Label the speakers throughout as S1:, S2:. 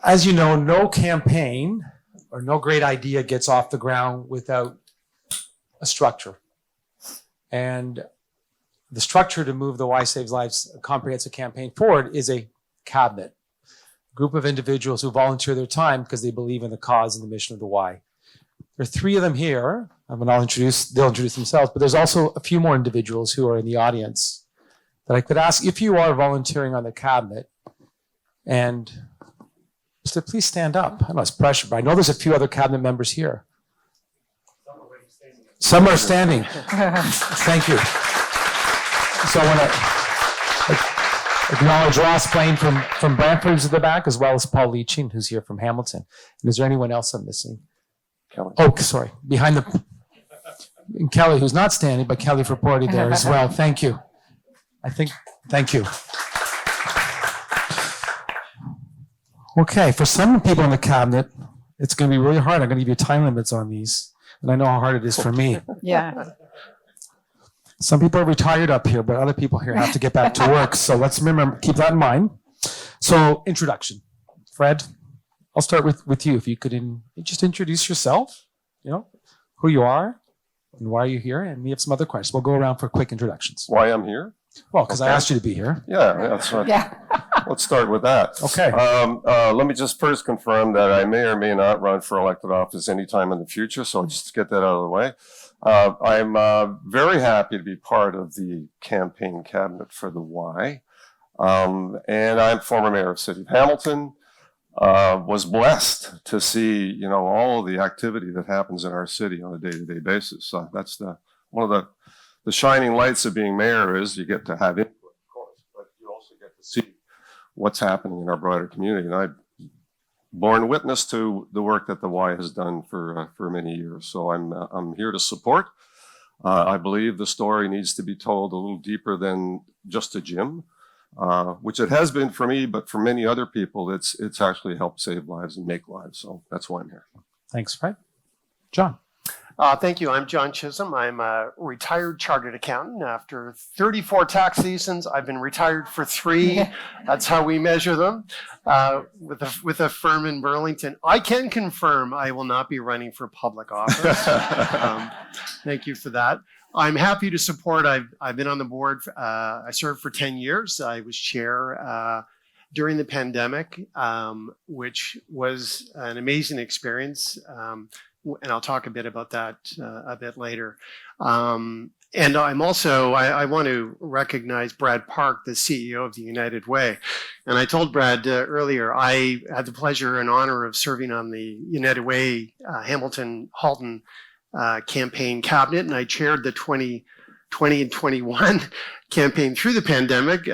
S1: As you know, no campaign or no great idea gets off the ground without a structure. And the structure to move the Y Saves Lives comprehensive campaign forward is a cabinet, group of individuals who volunteer their time because they believe in the cause and the mission of the Y. There are 3 of them here. They'll introduce themselves, but there's also a few more individuals who are in the audience that I could ask if you are volunteering on the cabinet, and so please stand up. I know it's pressure, but I know there's a few other cabinet members here. Some are standing. Thank you. So I want to acknowledge Ross Blaine from Brantford, who's at the back, as well as Paul Leaching, who's here from Hamilton. And is there anyone else I'm missing? Kelly. Oh, sorry. Behind and Kelly, who's not standing, but Kelly Flaherty there as well. Thank you. Thank you. Okay, for some people in the cabinet, it's going to be really hard. I'm going to give you time limits on these. And I know how hard it is for me.
S2: Yeah.
S1: Some people are retired up here, but other people here have to get back to work. So let's remember, keep that in mind. So introduction. Fred, I'll start with you. If you could just introduce yourself, who you are and why are you here? And we have some other questions. We'll go around for quick introductions.
S3: Why I'm here?
S1: Well, because I asked you to be here.
S3: Yeah, that's right.
S2: Yeah.
S3: Let's start with that.
S1: Okay.
S3: Let me just first confirm that I may or may not run for elected office anytime in the future. So just to get that out of the way. I'm very happy to be part of the campaign cabinet for the Y. And I'm former mayor of the city of Hamilton. Was blessed to see, all the activity that happens in our city on a day-to-day basis. That's one of the shining lights of being mayor is you get to have input, of course, but you also get to see what's happening in our broader community. And I've borne witness to the work that the Y has done for many years. So I'm here to support. I believe the story needs to be told a little deeper than just a gym. Which it has been for me, but for many other people, it's actually helped save lives and make lives. So that's why I'm here.
S1: Thanks, Fred. John.
S4: Thank you. I'm John Chisholm. I'm a retired chartered accountant. After 34 tax seasons, I've been retired for 3. That's how we measure them with a firm in Burlington. I can confirm I will not be running for public office. Thank you for that. I'm happy to support. I've been on the board. I served for 10 years. I was chair during the pandemic, which was an amazing experience. And I'll talk a bit about that a bit later. And I'm also, I want to recognize Brad Park, the CEO of the United Way. And I told Brad earlier, I had the pleasure and honor of serving on the United Way Hamilton-Halton campaign cabinet, and I chaired the 2020 and 21 campaign through the pandemic.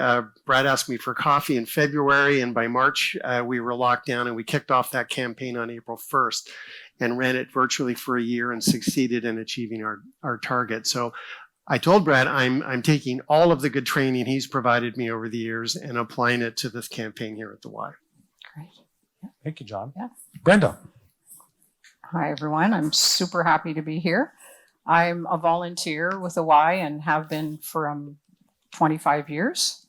S4: Brad asked me for coffee in February, and by March, we were locked down, and we kicked off that campaign on April 1st and ran it virtually for a year and succeeded in achieving our target. So I told Brad I'm taking all of the good training he's provided me over the years and applying it to this campaign here at the Y.
S2: Great. Yeah.
S1: Thank you, John.
S2: Yeah.
S1: Brenda.
S2: Hi, everyone. I'm super happy to be here. I'm a volunteer with the Y and have been for 25 years.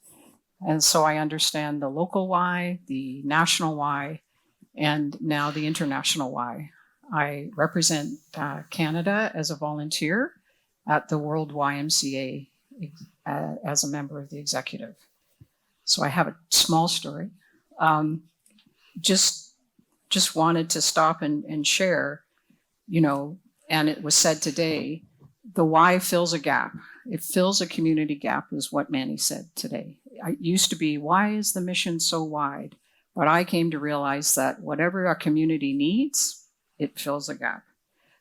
S2: And so I understand the local Y, the national Y, and now the international Y. I represent Canada as a volunteer at the World YMCA as a member of the executive. So I have a small story. Just wanted to stop and share, and it was said today, the Y fills a gap. It fills a community gap is what Manny said today. It used to be, why is the mission so wide? But I came to realize that whatever our community needs, it fills a gap.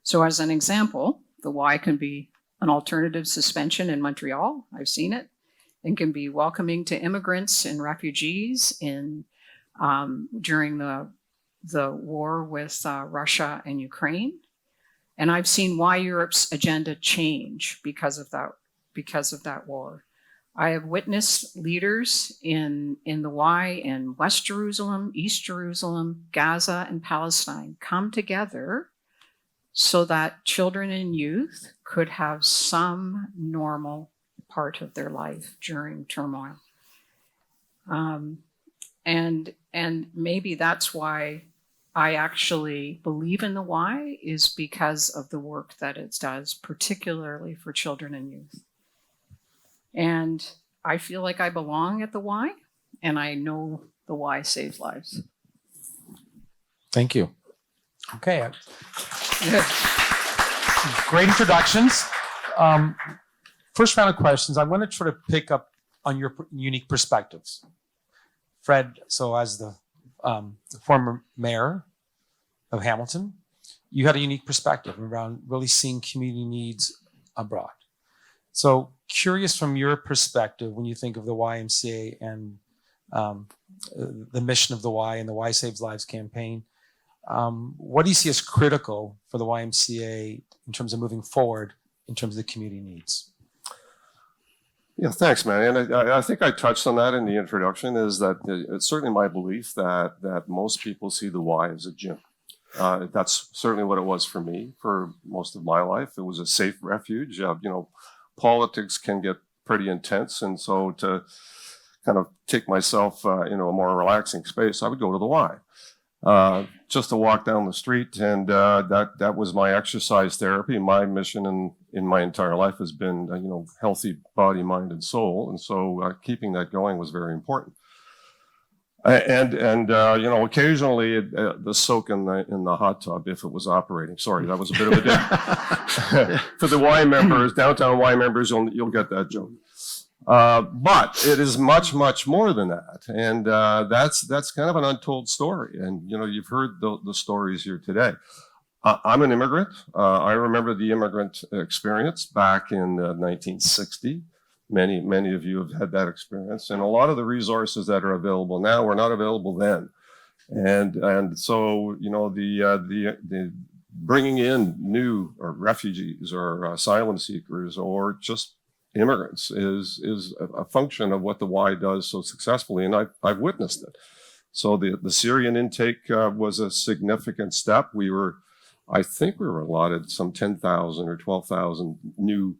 S2: So as an example, the Y can be an alternative suspension in Montreal. I've seen it. And can be welcoming to immigrants and refugees during the war with Russia and Ukraine. And I've seen why Europe's agenda change because of that war. I have witnessed leaders in the Y in West Jerusalem, East Jerusalem, Gaza, and Palestine come together so that children and youth could have some normal part of their life during turmoil. And And maybe that's why I actually believe in the Y, is because of the work that it does, particularly for children and youth. And I feel like I belong at the Y, and I know the Y saves lives.
S1: Thank you. Okay. Great introductions. First round of questions. I'm going to try to pick up on your unique perspectives. Fred, so as the former mayor of Hamilton, you had a unique perspective around really seeing community needs abroad. So curious from your perspective, when you think of the YMCA and the mission of the Y and the Y Saves Lives campaign, what do you see as critical for the YMCA in terms of moving forward in terms of the community needs?
S3: Yeah, thanks, man. And I think I touched on that in the introduction, is that it's certainly my belief that most people see the Y as a gym. That's certainly what it was for me for most of my life. It was a safe refuge. Politics can get pretty intense. And so to kind of take myself into a more relaxing space, I would go to the Y. Just to walk down the street, and that was my exercise therapy. My mission in my entire life has been, healthy body, mind, and soul, and so keeping that going was very important. Occasionally the soak in the hot tub, if it was operating. Sorry, that was a bit of a dip. For the Y members, downtown Y members, you'll get that joke. But it is much, much more than that. And that's kind of an untold story. And, you've heard the stories here today. I'm an immigrant. I remember the immigrant experience back in 1960. Many of you have had that experience. And a lot of the resources that are available now were not available then. And so, the bringing in new or refugees or asylum seekers or just immigrants is a function of what the Y does so successfully, and I've witnessed it. So the Syrian intake was a significant step. I think we were allotted some 10,000 or 12,000 new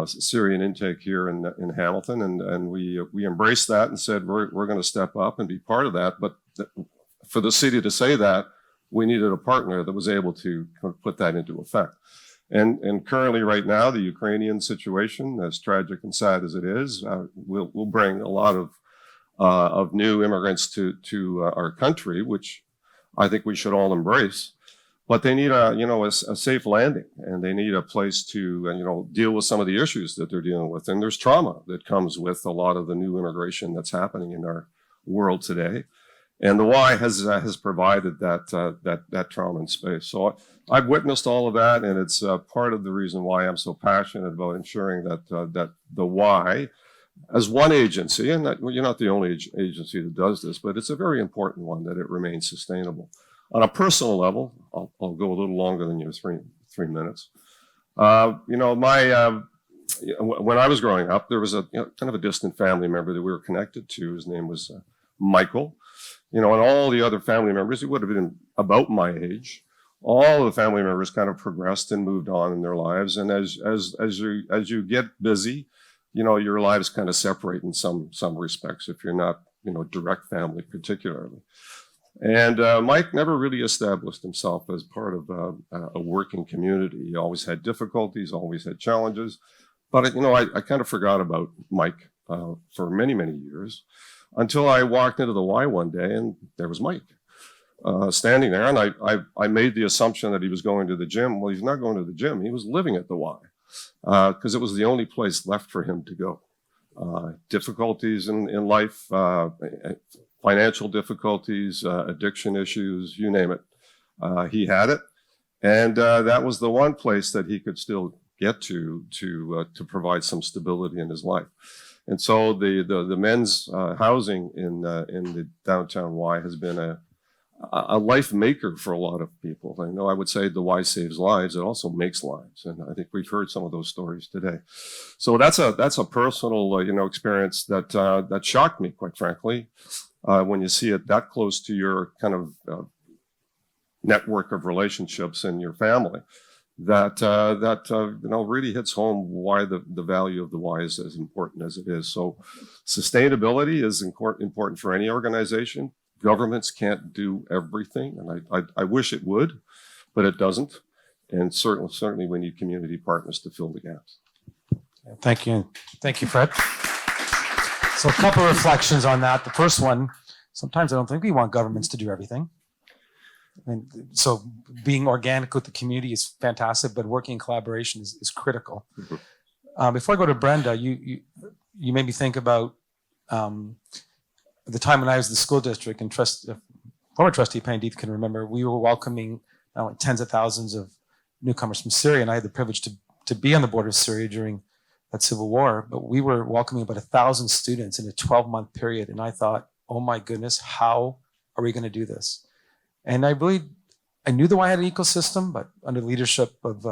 S3: Syrian intake here in Hamilton, and we embraced that and said we're going to step up and be part of that. But for the city to say that, we needed a partner that was able to put that into effect. And currently, right now, the Ukrainian situation, as tragic and sad as it is, will bring a lot of new immigrants to our country, which I think we should all embrace. But they need a safe landing, and they need a place to deal with some of the issues that they're dealing with. And there's trauma that comes with a lot of the new immigration that's happening in our world today. And the Y has provided that trauma and space. So I've witnessed all of that, and it's part of the reason why I'm so passionate about ensuring that the Y, as one agency, and you're not the only agency that does this, but it's a very important one, that it remains sustainable. On a personal level, I'll go a little longer than your three minutes. When I was growing up, there was a kind of a distant family member that we were connected to. His name was Michael. And all the other family members, who would have been about my age, all the family members kind of progressed and moved on in their lives. And as you get busy, your lives kind of separate in some respects if you're not, direct family particularly. And Mike never really established himself as part of a working community. He always had difficulties, always had challenges. But, I kind of forgot about Mike for many, many years, until I walked into the Y one day and there was Mike standing there. And I made the assumption that he was going to the gym. Well, he's not going to the gym. He was living at the Y because it was the only place left for him to go. Difficulties in life, financial difficulties, addiction issues, you name it. He had it. And that was the one place that he could still get to provide some stability in his life. And so the men's housing in the downtown Y has been a life maker for a lot of people. I would say the Y saves lives. It also makes lives. And I think we've heard some of those stories today. So that's a personal, experience that shocked me, quite frankly. When you see it that close to your kind of network of relationships in your family, that really hits home why the value of the Y is as important as it is. So sustainability is important for any organization. governments can't do everything, and I wish it would, but it doesn't. And certainly we need community partners to fill the gaps.
S1: Thank you. Thank you, Fred. So a couple of reflections on that. The first one, sometimes I don't think we want governments to do everything. And so being organic with the community is fantastic, but working in collaboration is critical.
S3: Mm-hmm.
S1: Before I go to Brenda, you made me think about the time when I was in the school district, and former trustee Penny Deeth can remember, we were welcoming tens of thousands of newcomers from Syria, and I had the privilege to be on the border of Syria during that civil war, but we were welcoming about 1,000 students in a 12-month period, and I thought, oh my goodness, how are we going to do this? And I knew the Y had an ecosystem, but under the leadership of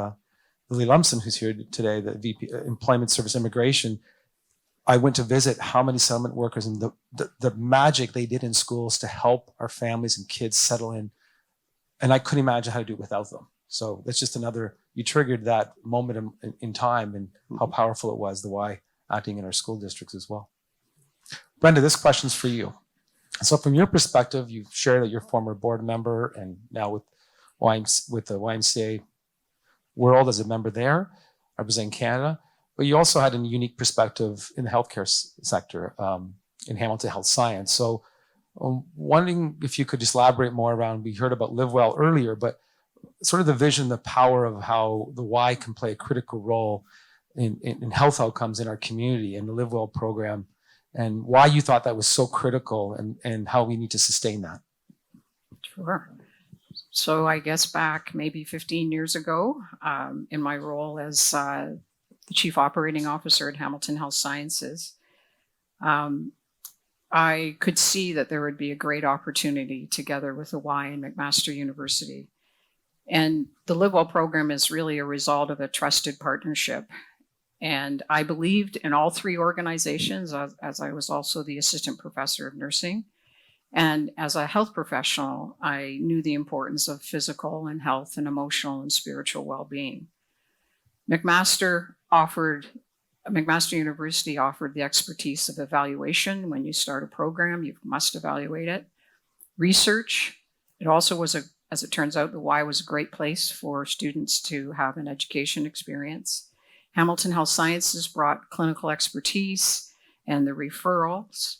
S1: Lily Lumsden, who's here today, the VP Employment Service Immigration, I went to visit how many settlement workers and the magic they did in schools to help our families and kids settle in. And I couldn't imagine how to do it without them. So that's just you triggered that moment in time and how powerful it was, the Y acting in our school districts as well. Brenda, this question's for you. So from your perspective, you've shared that you're a former board member and now with the YMCA world as a member there, representing Canada, but you also had a unique perspective in the healthcare sector in Hamilton Health Science. So I'm wondering if you could just elaborate more around, we heard about Live Well earlier, but sort of the vision, the power of how the Y can play a critical role in health outcomes in our community and the Live Well program, and why you thought that was so critical and how we need to sustain that.
S2: Sure. So I guess back maybe 15 years ago, in my role as the Chief Operating Officer at Hamilton Health Sciences, I could see that there would be a great opportunity together with the Y and McMaster University. And the Live Well program is really a result of a trusted partnership. And I believed in all three organizations, as I was also the assistant professor of nursing. And as a health professional, I knew the importance of physical and health and emotional and spiritual well-being. McMaster University offered the expertise of evaluation. When you start a program, you must evaluate it. Research. It also was, as it turns out, the Y was a great place for students to have an education experience. Hamilton Health Sciences brought clinical expertise and the referrals.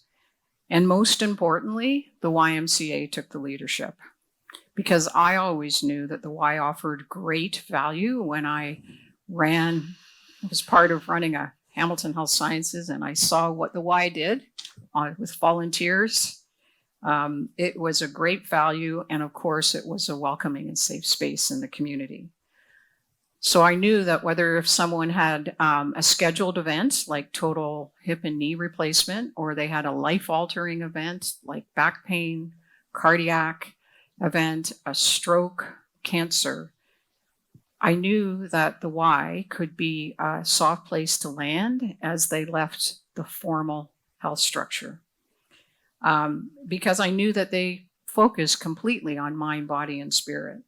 S2: And most importantly, the YMCA took the leadership, because I always knew that the Y offered great value. When I was part of running a Hamilton Health Sciences, and I saw what the Y did with volunteers. It was a great value, and of course, it was a welcoming and safe space in the community. So I knew that if someone had a scheduled event like total hip and knee replacement, or they had a life-altering event like back pain, cardiac event, a stroke, cancer, I knew that the Y could be a soft place to land as they left the formal health structure. Because I knew that they focused completely on mind, body, and spirit.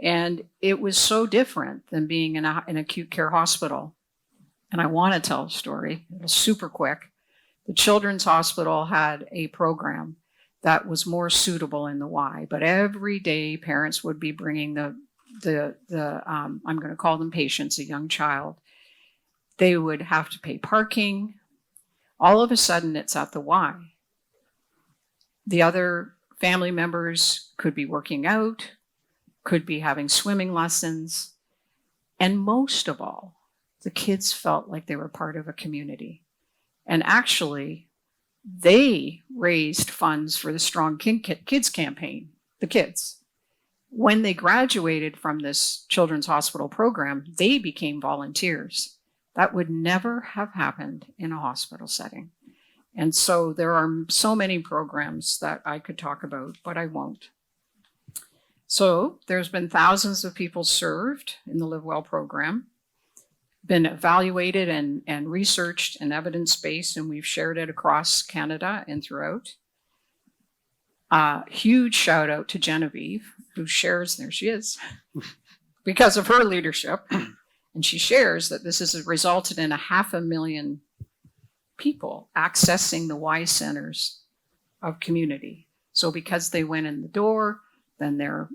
S2: And it was so different than being in an acute care hospital. And I want to tell a story. It was super quick. The Children's Hospital had a program that was more suitable in the Y, but every day parents would be bringing I'm going to call them patients, a young child. They would have to pay parking. All of a sudden, it's at the Y. The other family members could be working out, could be having swimming lessons. And most of all, the kids felt like they were part of a community. And actually, they raised funds for the Strong Kids campaign, the kids. When they graduated from this Children's Hospital program, they became volunteers. That would never have happened in a hospital setting. And so there are so many programs that I could talk about, but I won't. So there's been thousands of people served in the Live Well program, been evaluated and researched and evidence-based, and we've shared it across Canada and throughout. Huge shout out to Genevieve, who shares, there she is, because of her leadership. And she shares that this has resulted in 500,000 people accessing the Y centers of community. So because they went in the door, then their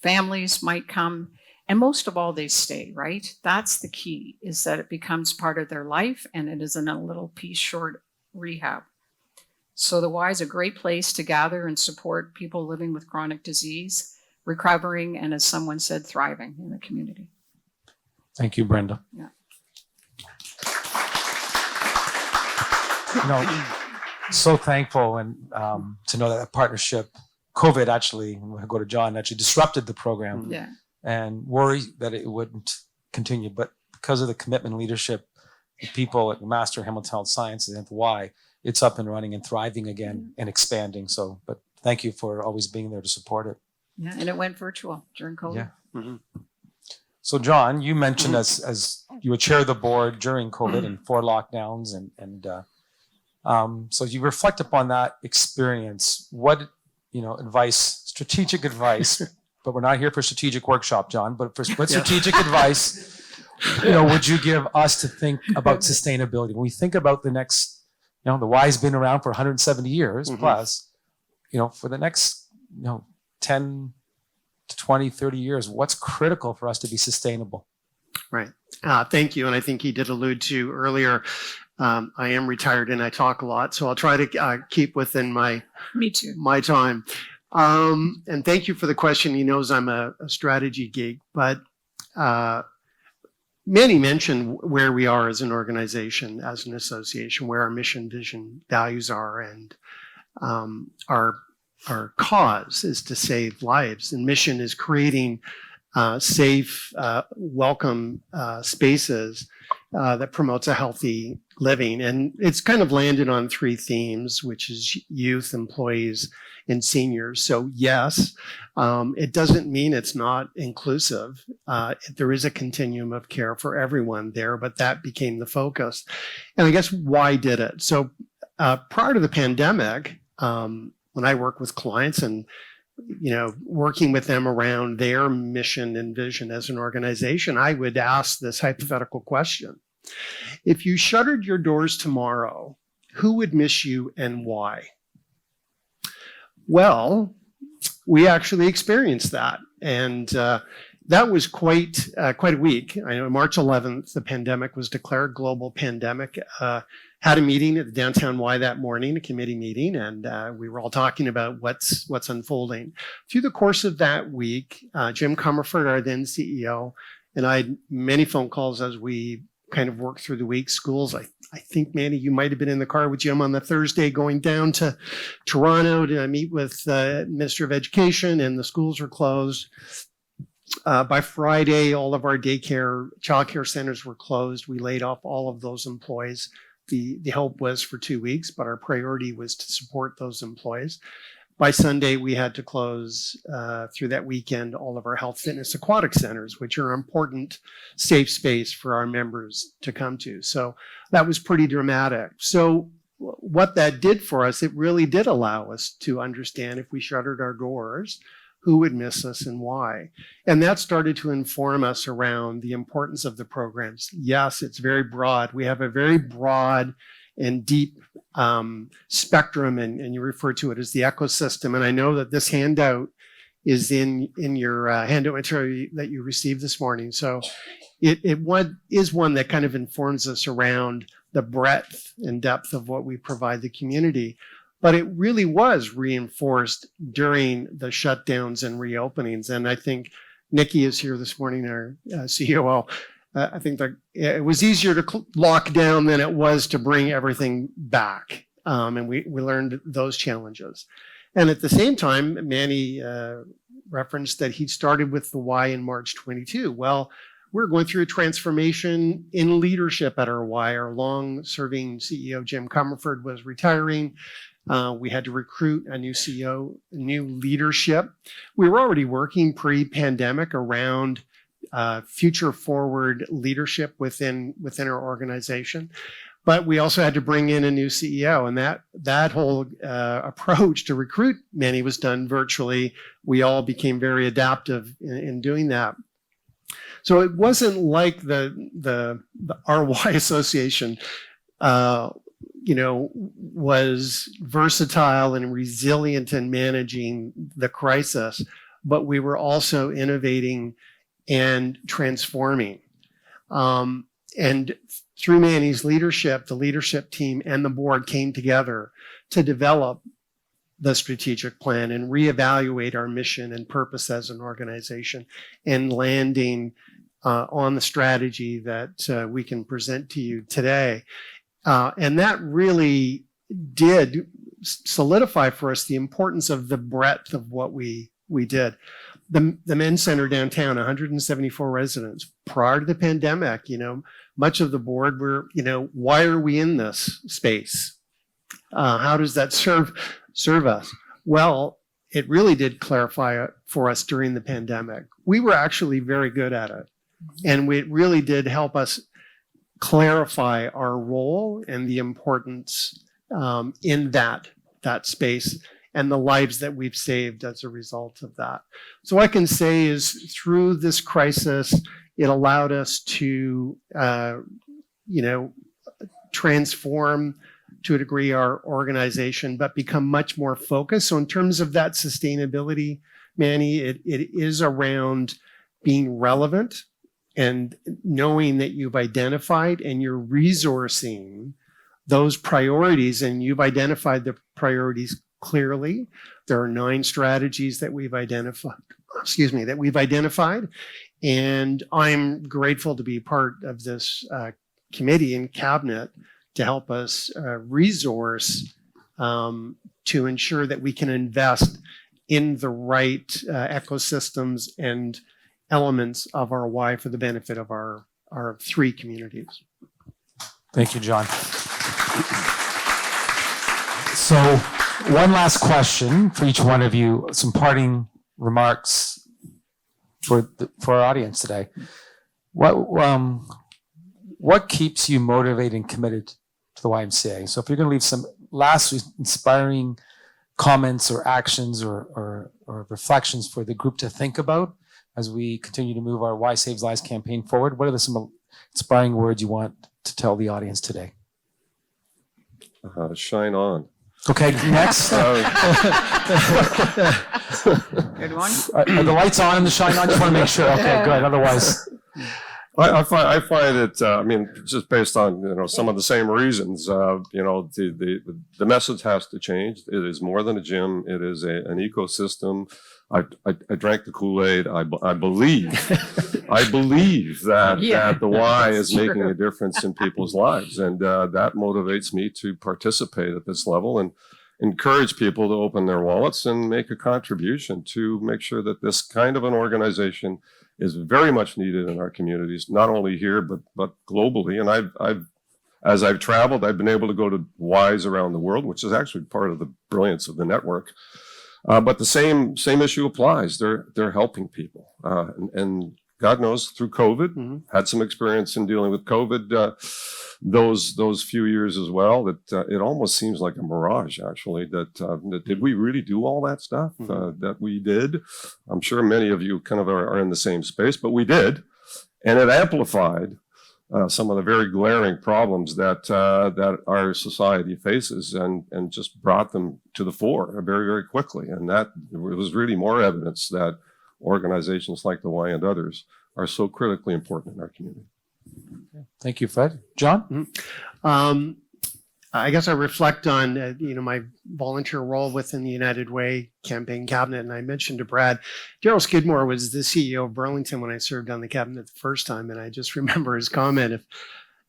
S2: families might come. And most of all, they stay, right? That's the key, is that it becomes part of their life and it isn't a little piece short rehab. So the Y is a great place to gather and support people living with chronic disease, recovering, and as someone said, thriving in the community.
S1: Thank you, Brenda.
S2: Yeah.
S1: So thankful and to know that partnership, COVID actually, and we'll go to John, actually disrupted the program.
S2: Yeah.
S1: And worry that it wouldn't continue. But because of the commitment and leadership of people at Master Hamilton Health Sciences and at the Y, it's up and running and thriving again and expanding. So, but thank you for always being there to support it.
S2: Yeah, and it went virtual during COVID.
S1: Yeah.
S4: Mm-hmm.
S1: So, John, you mentioned as you were chair of the board during COVID and 4 lockdowns, and so you reflect upon that experience. What advice, strategic advice? But we're not here for strategic workshop, John. But for what strategic advice, would you give us to think about sustainability? When we think about the next, the Y's been around for 170 years plus, for the next, 10 to 20, 30 years, what's critical for us to be sustainable?
S4: Right. Thank you. And I think he did allude to earlier, I am retired and I talk a lot, so I'll try to keep within my time. And thank you for the question. He knows I'm a strategy geek, but many mentioned where we are as an organization, as an association, where our mission, vision, values are, and our cause is to save lives. And mission is creating safe, welcome spaces that promotes a healthy living. And it's kind of landed on 3 themes, which is youth, employees, and seniors. So yes, it doesn't mean it's not inclusive. There is a continuum of care for everyone there, but that became the focus. And I guess why did it? So prior to the pandemic, when I work with clients and working with them around their mission and vision as an organization, I would ask this hypothetical question. If you shuttered your doors tomorrow, who would miss you and why? Well, we actually experienced that. And that was quite a week. I know March 11th, the pandemic was declared global pandemic. Had a meeting at the downtown Y that morning, a committee meeting, and we were all talking about what's unfolding. Through the course of that week, Jim Comerford, our then CEO, and I had many phone calls as we kind of worked through the week. Schools, I think, Manny, you might have been in the car with Jim on the Thursday going down to Toronto to meet with the Minister of Education, and the schools were closed. By Friday, all of our daycare, childcare centers were closed. We laid off all of those employees. The hope was for 2 weeks, but our priority was to support those employees. By Sunday, we had to close through that weekend all of our health, fitness, aquatic centers, which are an important safe space for our members to come to. So that was pretty dramatic. So what that did for us, it really did allow us to understand if we shuttered our doors, who would miss us and why. And that started to inform us around the importance of the programs. Yes, it's very broad. We have a very broad and deep spectrum, and you refer to it as the ecosystem. And I know that this handout is in your handout material that you received this morning. So it is one that kind of informs us around the breadth and depth of what we provide the community. But it really was reinforced during the shutdowns and reopenings. And I think Nikki is here this morning, our COO. I think that it was easier to lock down than it was to bring everything back. And we learned those challenges. And at the same time, Manny referenced that he started with the Y in March 22. Well, we're going through a transformation in leadership at our Y. Our long-serving CEO, Jim Comerford, was retiring. We had to recruit a new CEO, new leadership. We were already working pre-pandemic around future forward leadership within our organization. But we also had to bring in a new CEO, and that whole approach to recruit Manny was done virtually. We all became very adaptive in doing that. So it wasn't like the RY Association was versatile and resilient in managing the crisis, but we were also innovating and transforming. And through Manny's leadership, the leadership team and the board came together to develop the strategic plan and reevaluate our mission and purpose as an organization, and landing on the strategy that we can present to you today. And that really did solidify for us the importance of the breadth of what we did. The Men's Center downtown, 174 residents. Prior to the pandemic, much of the board were, why are we in this space? How does that serve us? Well, it really did clarify it for us during the pandemic. We were actually very good at it. And it really did help us clarify our role and the importance in that space, and the lives that we've saved as a result of that. So what I can say is, through this crisis, it allowed us to, transform to a degree our organization, but become much more focused. So in terms of that sustainability, Manny, it is around being relevant and knowing that you've identified and you're resourcing those priorities, and you've identified the priorities clearly. There are 9 strategies that we've identified, and I'm grateful to be part of this committee and cabinet to help us resource to ensure that we can invest in the right ecosystems and elements of our Y for the benefit of our 3 communities.
S1: Thank you, John. So one last question for each one of you, some parting remarks for our audience today. What keeps you motivated and committed to the YMCA? So if you're going to leave some last inspiring comments or actions or reflections for the group to think about as we continue to move our Y Saves Lives campaign forward, what are some inspiring words you want to tell the audience today?
S3: Shine on.
S1: Okay, next.
S2: Good one.
S1: Are the lights on and the shine on? Just want to make sure. Okay, good. Otherwise,
S3: I find it. Just based on some of the same reasons. The message has to change. It is more than a gym. It is an ecosystem. I drank the Kool-Aid. I believe that the Y is making a difference in people's lives, and that motivates me to participate at this level and encourage people to open their wallets and make a contribution to make sure that this kind of an organization is very much needed in our communities, not only here but globally. And as I've traveled, I've been able to go to Ys around the world, which is actually part of the brilliance of the network. But the same issue applies. They're helping people, and God knows, through COVID, had some experience in dealing with COVID those few years as well. That it almost seems like a mirage, actually. That did we really do all that stuff that we did? I'm sure many of you kind of are in the same space, but we did, and it amplified some of the very glaring problems that our society faces, and just brought them to the fore very, very quickly. And that was really more evidence that organizations like the Y and others are so critically important in our community.
S1: thank you, Fred. John?
S4: I guess I reflect on my volunteer role within the United Way campaign cabinet, and I mentioned to Brad, Darrell Skidmore was the CEO of Burlington when I served on the cabinet the first time, and I just remember his comment of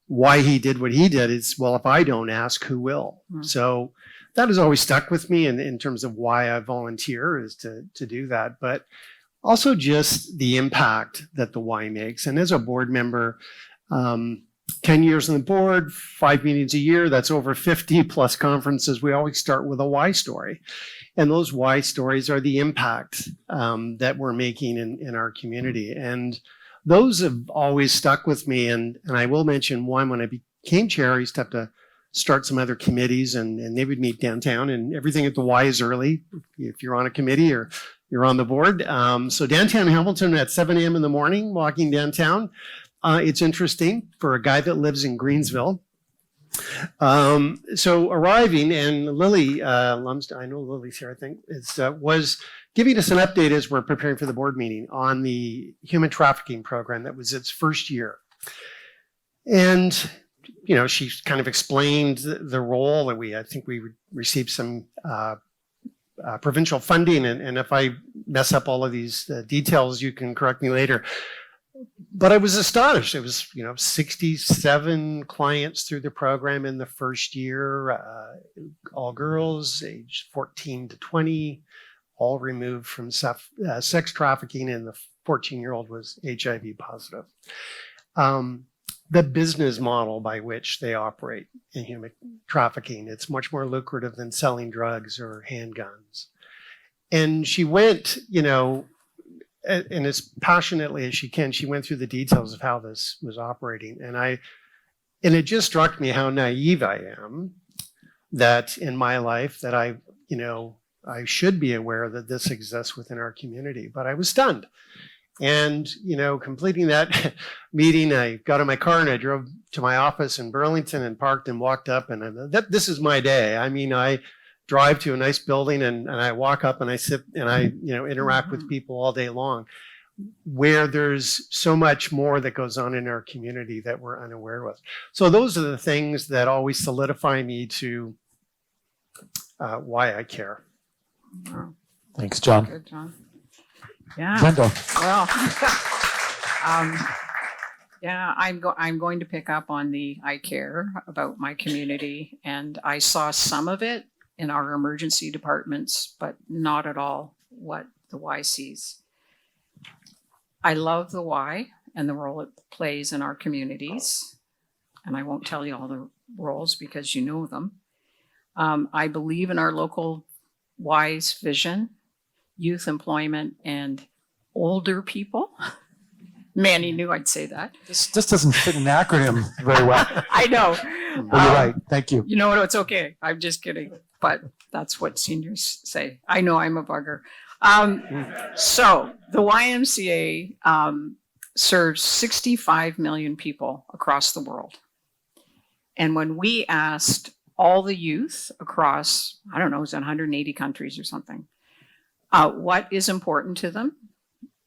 S4: why he did what he did is, well, if I don't ask, who will? So that has always stuck with me in terms of why I volunteer, is to do that, but also just the impact that the Y makes. And as a board member, 10 years on the board, 5 meetings a year, that's over 50 plus conferences. We always start with a Y story. And those Y stories are the impact that we're making in our community. And those have always stuck with me. And I will mention one, when I became chair, I used to have to start some other committees, and they would meet downtown, and everything at the Y is early if you're on a committee or you're on the board. So downtown Hamilton at 7 a.m. in the morning, walking downtown. It's interesting for a guy that lives in Greensville. So arriving, and Lily Lumsden, I know Lily's here, I think, was giving us an update as we're preparing for the board meeting on the human trafficking program that was its first year. And, you know, she kind of explained the role that I think we received some provincial funding, and if I mess up all of these details, you can correct me later. But I was astonished. It was, 67 clients through the program in the first year, all girls, aged 14 to 20, all removed from sex trafficking, and the 14-year-old was HIV positive. The business model by which they operate in human trafficking, it's much more lucrative than selling drugs or handguns. And she went, and as passionately as she can, she went through the details of how this was operating. And it just struck me how naive I am that in my life that I should be aware that this exists within our community, but I was stunned. And, completing that meeting, I got in my car and I drove to my office in Burlington and parked and walked up, and this is my day. I mean, I drive to a nice building and I walk up and I sit and I, interact with people all day long, where there's so much more that goes on in our community that we're unaware of. So those are the things that always solidify me to why I care.
S2: Wow.
S1: Thanks, John.
S2: Good, John. Yeah.
S1: Brenda.
S2: Well, yeah, I'm going to pick up on I care about my community, and I saw some of it in our emergency departments, but not at all what the Y sees. I love the Y and the role it plays in our communities, and I won't tell you all the roles because you know them. I believe in our local Y's vision, youth employment, and older people. Manny knew I'd say that.
S1: This doesn't fit an acronym very well.
S2: I know.
S1: But you're right. Thank you.
S2: You know what? It's okay. I'm just kidding. But that's what seniors say. I know I'm a bugger. So the YMCA serves 65 million people across the world. And when we asked all the youth across, I don't know, it was 180 countries or something, what is important to them?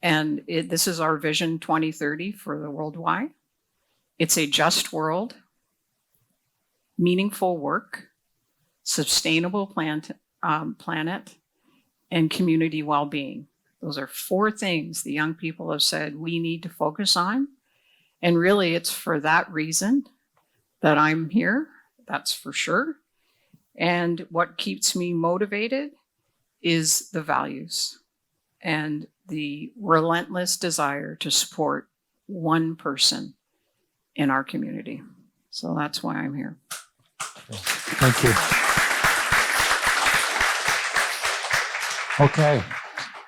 S2: And this is our vision 2030 for the World Y. It's a just world, meaningful work, sustainable planet, and community well-being. Those are 4 things the young people have said we need to focus on. And really, it's for that reason that I'm here, that's for sure. And what keeps me motivated is the values and the relentless desire to support one person in our community. So that's why I'm here.
S1: Thank you. Okay.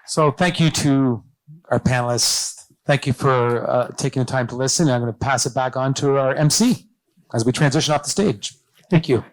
S1: So thank you to our panelists. Thank you for taking the time to listen. I'm going to pass it back on to our MC as we transition off the stage. Thank you.